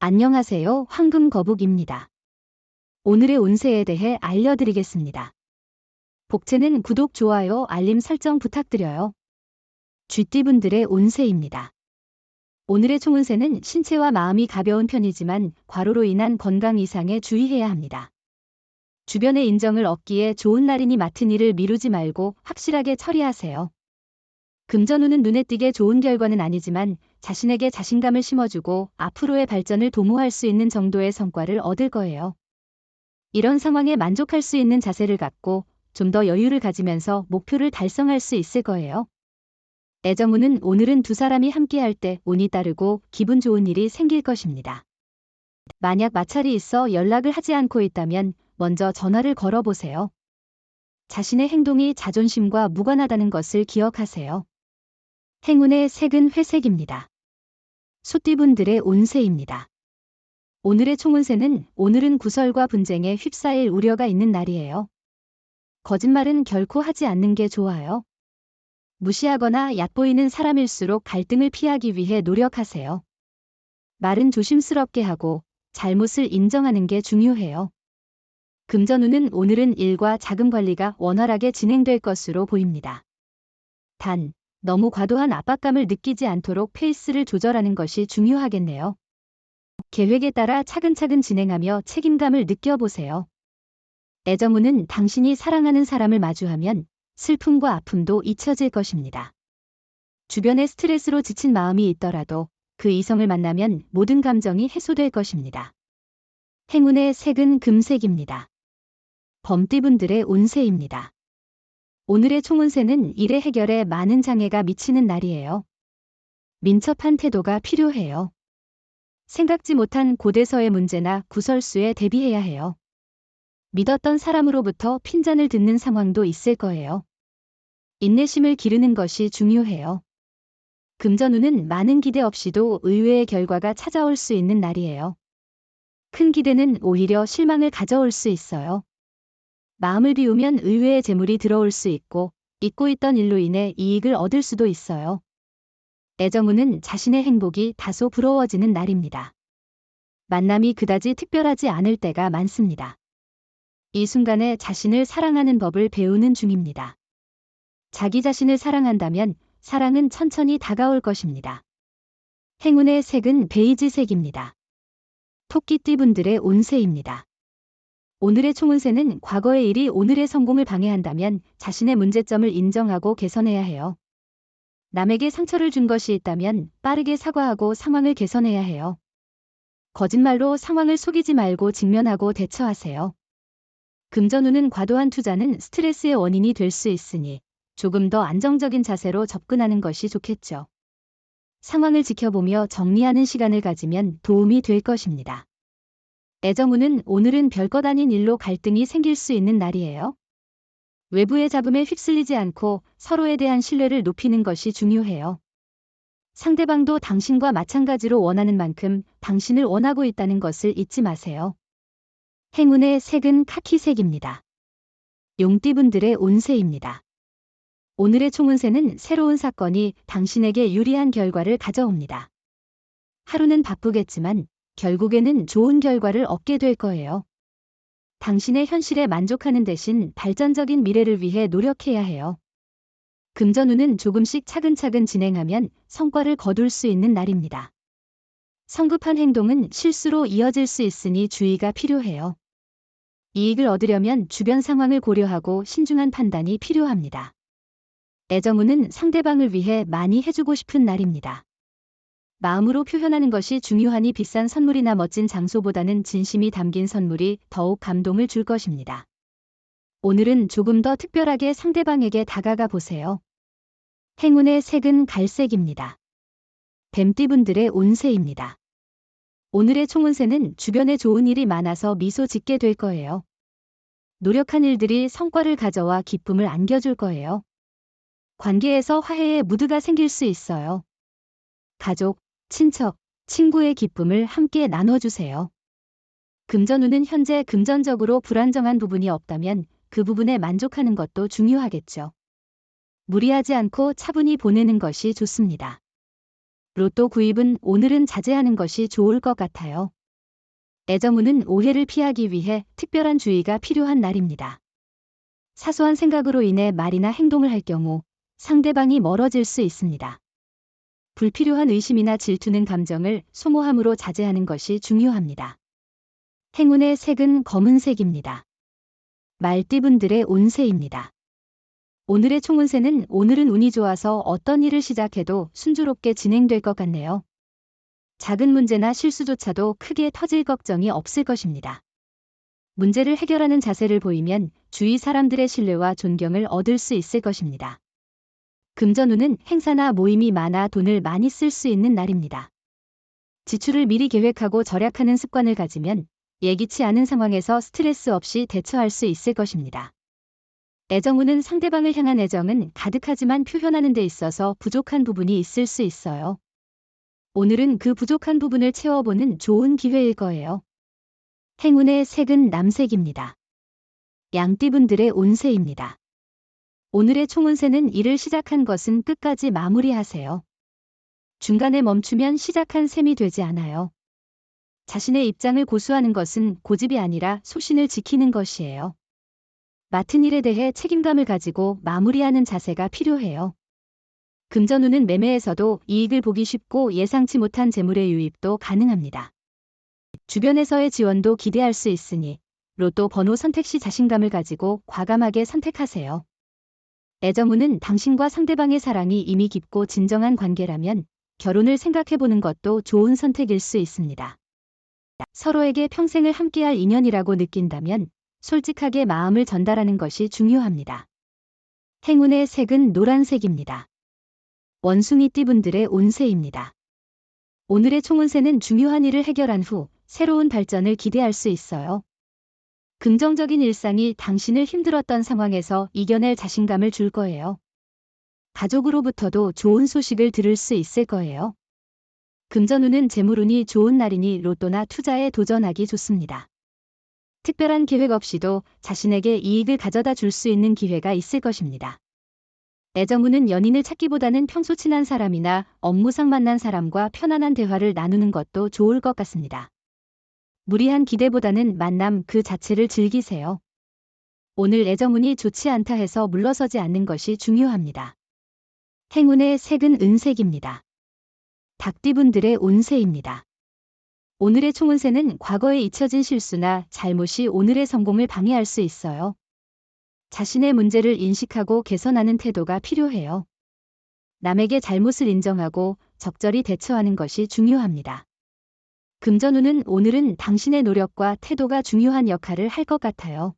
안녕하세요. 황금거북입니다. 오늘의 운세에 대해 알려드리겠습니다. 복채는 구독, 좋아요, 알림 설정 부탁드려요. 쥐띠분들의 운세입니다. 오늘의 총운세는 신체와 마음이 가벼운 편이지만 과로로 인한 건강 이상에 주의해야 합니다. 주변의 인정을 얻기에 좋은 날이니 맡은 일을 미루지 말고 확실하게 처리하세요. 금전운은 눈에 띄게 좋은 결과는 아니지만 자신에게 자신감을 심어주고 앞으로의 발전을 도모할 수 있는 정도의 성과를 얻을 거예요. 이런 상황에 만족할 수 있는 자세를 갖고 좀 더 여유를 가지면서 목표를 달성할 수 있을 거예요. 애정운은 오늘은 두 사람이 함께할 때 운이 따르고 기분 좋은 일이 생길 것입니다. 만약 마찰이 있어 연락을 하지 않고 있다면 먼저 전화를 걸어보세요. 자신의 행동이 자존심과 무관하다는 것을 기억하세요. 행운의 색은 회색입니다. 소띠분들의 운세입니다. 오늘의 총운세는 오늘은 구설과 분쟁에 휩싸일 우려가 있는 날이에요. 거짓말은 결코 하지 않는 게 좋아요. 무시하거나 얕보이는 사람일수록 갈등을 피하기 위해 노력하세요. 말은 조심스럽게 하고 잘못을 인정하는 게 중요해요. 금전운은 오늘은 일과 자금 관리가 원활하게 진행될 것으로 보입니다. 단, 너무 과도한 압박감을 느끼지 않도록 페이스를 조절하는 것이 중요하겠네요. 계획에 따라 차근차근 진행하며 책임감을 느껴보세요. 애정운은 당신이 사랑하는 사람을 마주하면 슬픔과 아픔도 잊혀질 것입니다. 주변의 스트레스로 지친 마음이 있더라도 그 이성을 만나면 모든 감정이 해소될 것입니다. 행운의 색은 금색입니다. 범띠분들의 운세입니다. 오늘의 총운세는 일의 해결에 많은 장애가 미치는 날이에요. 민첩한 태도가 필요해요. 생각지 못한 고대서의 문제나 구설수에 대비해야 해요. 믿었던 사람으로부터 핀잔을 듣는 상황도 있을 거예요. 인내심을 기르는 것이 중요해요. 금전운은 많은 기대 없이도 의외의 결과가 찾아올 수 있는 날이에요. 큰 기대는 오히려 실망을 가져올 수 있어요. 마음을 비우면 의외의 재물이 들어올 수 있고 잊고 있던 일로 인해 이익을 얻을 수도 있어요. 애정운은 자신의 행복이 다소 부러워지는 날입니다. 만남이 그다지 특별하지 않을 때가 많습니다. 이 순간에 자신을 사랑하는 법을 배우는 중입니다. 자기 자신을 사랑한다면 사랑은 천천히 다가올 것입니다. 행운의 색은 베이지색입니다. 토끼띠분들의 운세입니다. 오늘의 총운세는 과거의 일이 오늘의 성공을 방해한다면 자신의 문제점을 인정하고 개선해야 해요. 남에게 상처를 준 것이 있다면 빠르게 사과하고 상황을 개선해야 해요. 거짓말로 상황을 속이지 말고 직면하고 대처하세요. 금전운은 과도한 투자는 스트레스의 원인이 될 수 있으니 조금 더 안정적인 자세로 접근하는 것이 좋겠죠. 상황을 지켜보며 정리하는 시간을 가지면 도움이 될 것입니다. 애정운은 오늘은 별것 아닌 일로 갈등이 생길 수 있는 날이에요. 외부의 잡음에 휩쓸리지 않고 서로에 대한 신뢰를 높이는 것이 중요해요. 상대방도 당신과 마찬가지로 원하는 만큼 당신을 원하고 있다는 것을 잊지 마세요. 행운의 색은 카키색입니다. 용띠분들의 운세입니다. 오늘의 총운세는 새로운 사건이 당신에게 유리한 결과를 가져옵니다. 하루는 바쁘겠지만 결국에는 좋은 결과를 얻게 될 거예요. 당신의 현실에 만족하는 대신 발전적인 미래를 위해 노력해야 해요. 금전운은 조금씩 차근차근 진행하면 성과를 거둘 수 있는 날입니다. 성급한 행동은 실수로 이어질 수 있으니 주의가 필요해요. 이익을 얻으려면 주변 상황을 고려하고 신중한 판단이 필요합니다. 애정운은 상대방을 위해 많이 해주고 싶은 날입니다. 마음으로 표현하는 것이 중요하니 비싼 선물이나 멋진 장소보다는 진심이 담긴 선물이 더욱 감동을 줄 것입니다. 오늘은 조금 더 특별하게 상대방에게 다가가 보세요. 행운의 색은 갈색입니다. 뱀띠분들의 운세입니다. 오늘의 총운세는 주변에 좋은 일이 많아서 미소 짓게 될 거예요. 노력한 일들이 성과를 가져와 기쁨을 안겨줄 거예요. 관계에서 화해의 무드가 생길 수 있어요. 가족, 친척, 친구의 기쁨을 함께 나눠주세요. 금전운은 현재 금전적으로 불안정한 부분이 없다면 그 부분에 만족하는 것도 중요하겠죠. 무리하지 않고 차분히 보내는 것이 좋습니다. 로또 구입은 오늘은 자제하는 것이 좋을 것 같아요. 애정운은 오해를 피하기 위해 특별한 주의가 필요한 날입니다. 사소한 생각으로 인해 말이나 행동을 할 경우 상대방이 멀어질 수 있습니다. 불필요한 의심이나 질투는 감정을 소모함으로 자제하는 것이 중요합니다. 행운의 색은 검은색입니다. 말띠분들의 운세입니다. 오늘의 총운세는 오늘은 운이 좋아서 어떤 일을 시작해도 순조롭게 진행될 것 같네요. 작은 문제나 실수조차도 크게 터질 걱정이 없을 것입니다. 문제를 해결하는 자세를 보이면 주위 사람들의 신뢰와 존경을 얻을 수 있을 것입니다. 금전운은 행사나 모임이 많아 돈을 많이 쓸 수 있는 날입니다. 지출을 미리 계획하고 절약하는 습관을 가지면 예기치 않은 상황에서 스트레스 없이 대처할 수 있을 것입니다. 애정운은 상대방을 향한 애정은 가득하지만 표현하는 데 있어서 부족한 부분이 있을 수 있어요. 오늘은 그 부족한 부분을 채워보는 좋은 기회일 거예요. 행운의 색은 남색입니다. 양띠분들의 운세입니다. 오늘의 총운세는 일을 시작한 것은 끝까지 마무리하세요. 중간에 멈추면 시작한 셈이 되지 않아요. 자신의 입장을 고수하는 것은 고집이 아니라 소신을 지키는 것이에요. 맡은 일에 대해 책임감을 가지고 마무리하는 자세가 필요해요. 금전운은 매매에서도 이익을 보기 쉽고 예상치 못한 재물의 유입도 가능합니다. 주변에서의 지원도 기대할 수 있으니 로또 번호 선택 시 자신감을 가지고 과감하게 선택하세요. 애정운은 당신과 상대방의 사랑이 이미 깊고 진정한 관계라면 결혼을 생각해보는 것도 좋은 선택일 수 있습니다. 서로에게 평생을 함께할 인연이라고 느낀다면 솔직하게 마음을 전달하는 것이 중요합니다. 행운의 색은 노란색입니다. 원숭이띠분들의 운세입니다. 오늘의 총운세는 중요한 일을 해결한 후 새로운 발전을 기대할 수 있어요. 긍정적인 일상이 당신을 힘들었던 상황에서 이겨낼 자신감을 줄 거예요. 가족으로부터도 좋은 소식을 들을 수 있을 거예요. 금전운은 재물운이 좋은 날이니 로또나 투자에 도전하기 좋습니다. 특별한 계획 없이도 자신에게 이익을 가져다 줄 수 있는 기회가 있을 것입니다. 애정운은 연인을 찾기보다는 평소 친한 사람이나 업무상 만난 사람과 편안한 대화를 나누는 것도 좋을 것 같습니다. 무리한 기대보다는 만남 그 자체를 즐기세요. 오늘 애정운이 좋지 않다 해서 물러서지 않는 것이 중요합니다. 행운의 색은 은색입니다. 닭띠분들의 운세입니다. 오늘의 총운세는 과거에 잊혀진 실수나 잘못이 오늘의 성공을 방해할 수 있어요. 자신의 문제를 인식하고 개선하는 태도가 필요해요. 남에게 잘못을 인정하고 적절히 대처하는 것이 중요합니다. 금전운은 오늘은 당신의 노력과 태도가 중요한 역할을 할 것 같아요.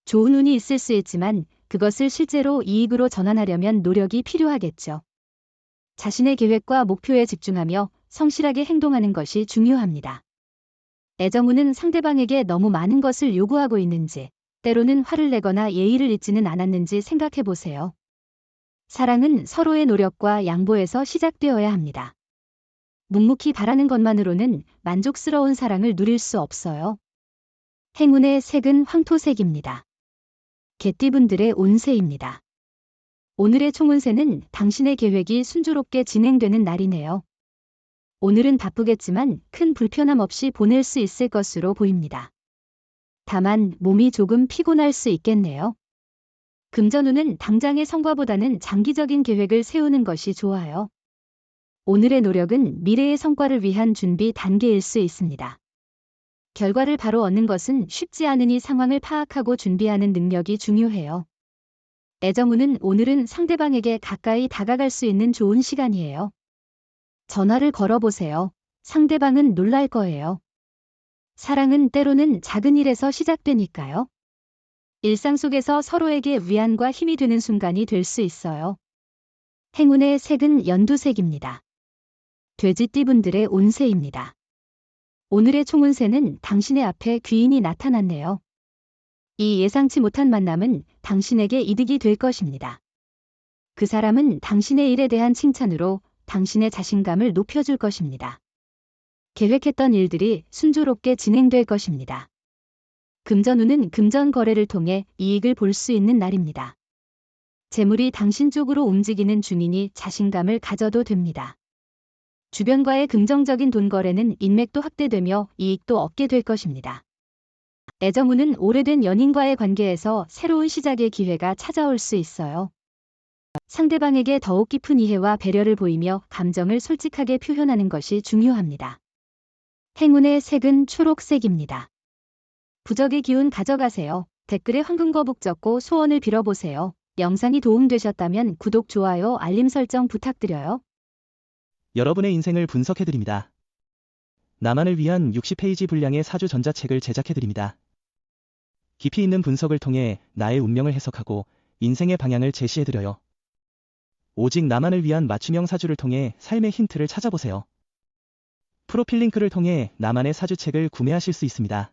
좋은 운이 있을 수 있지만 그것을 실제로 이익으로 전환하려면 노력이 필요하겠죠. 자신의 계획과 목표에 집중하며 성실하게 행동하는 것이 중요합니다. 애정운은 상대방에게 너무 많은 것을 요구하고 있는지, 때로는 화를 내거나 예의를 잊지는 않았는지 생각해 보세요. 사랑은 서로의 노력과 양보에서 시작되어야 합니다. 묵묵히 바라는 것만으로는 만족스러운 사랑을 누릴 수 없어요. 행운의 색은 황토색입니다. 개띠분들의 운세입니다. 오늘의 총운세는 당신의 계획이 순조롭게 진행되는 날이네요. 오늘은 바쁘겠지만 큰 불편함 없이 보낼 수 있을 것으로 보입니다. 다만 몸이 조금 피곤할 수 있겠네요. 금전운은 당장의 성과보다는 장기적인 계획을 세우는 것이 좋아요. 오늘의 노력은 미래의 성과를 위한 준비 단계일 수 있습니다. 결과를 바로 얻는 것은 쉽지 않으니 상황을 파악하고 준비하는 능력이 중요해요. 애정운은 오늘은 상대방에게 가까이 다가갈 수 있는 좋은 시간이에요. 전화를 걸어보세요. 상대방은 놀랄 거예요. 사랑은 때로는 작은 일에서 시작되니까요. 일상 속에서 서로에게 위안과 힘이 되는 순간이 될 수 있어요. 행운의 색은 연두색입니다. 돼지띠분들의 운세입니다. 오늘의 총운세는 당신의 앞에 귀인이 나타났네요. 이 예상치 못한 만남은 당신에게 이득이 될 것입니다. 그 사람은 당신의 일에 대한 칭찬으로 당신의 자신감을 높여줄 것입니다. 계획했던 일들이 순조롭게 진행될 것입니다. 금전운은 금전 거래를 통해 이익을 볼 수 있는 날입니다. 재물이 당신 쪽으로 움직이는 중이니 자신감을 가져도 됩니다. 주변과의 긍정적인 돈 거래는 인맥도 확대되며 이익도 얻게 될 것입니다. 애정운은 오래된 연인과의 관계에서 새로운 시작의 기회가 찾아올 수 있어요. 상대방에게 더욱 깊은 이해와 배려를 보이며 감정을 솔직하게 표현하는 것이 중요합니다. 행운의 색은 초록색입니다. 부적의 기운 가져가세요. 댓글에 황금거북 적고 소원을 빌어보세요. 영상이 도움되셨다면 구독, 좋아요, 알림 설정 부탁드려요. 여러분의 인생을 분석해드립니다. 나만을 위한 60페이지 분량의 사주 전자책을 제작해드립니다. 깊이 있는 분석을 통해 나의 운명을 해석하고 인생의 방향을 제시해드려요. 오직 나만을 위한 맞춤형 사주를 통해 삶의 힌트를 찾아보세요. 프로필 링크를 통해 나만의 사주책을 구매하실 수 있습니다.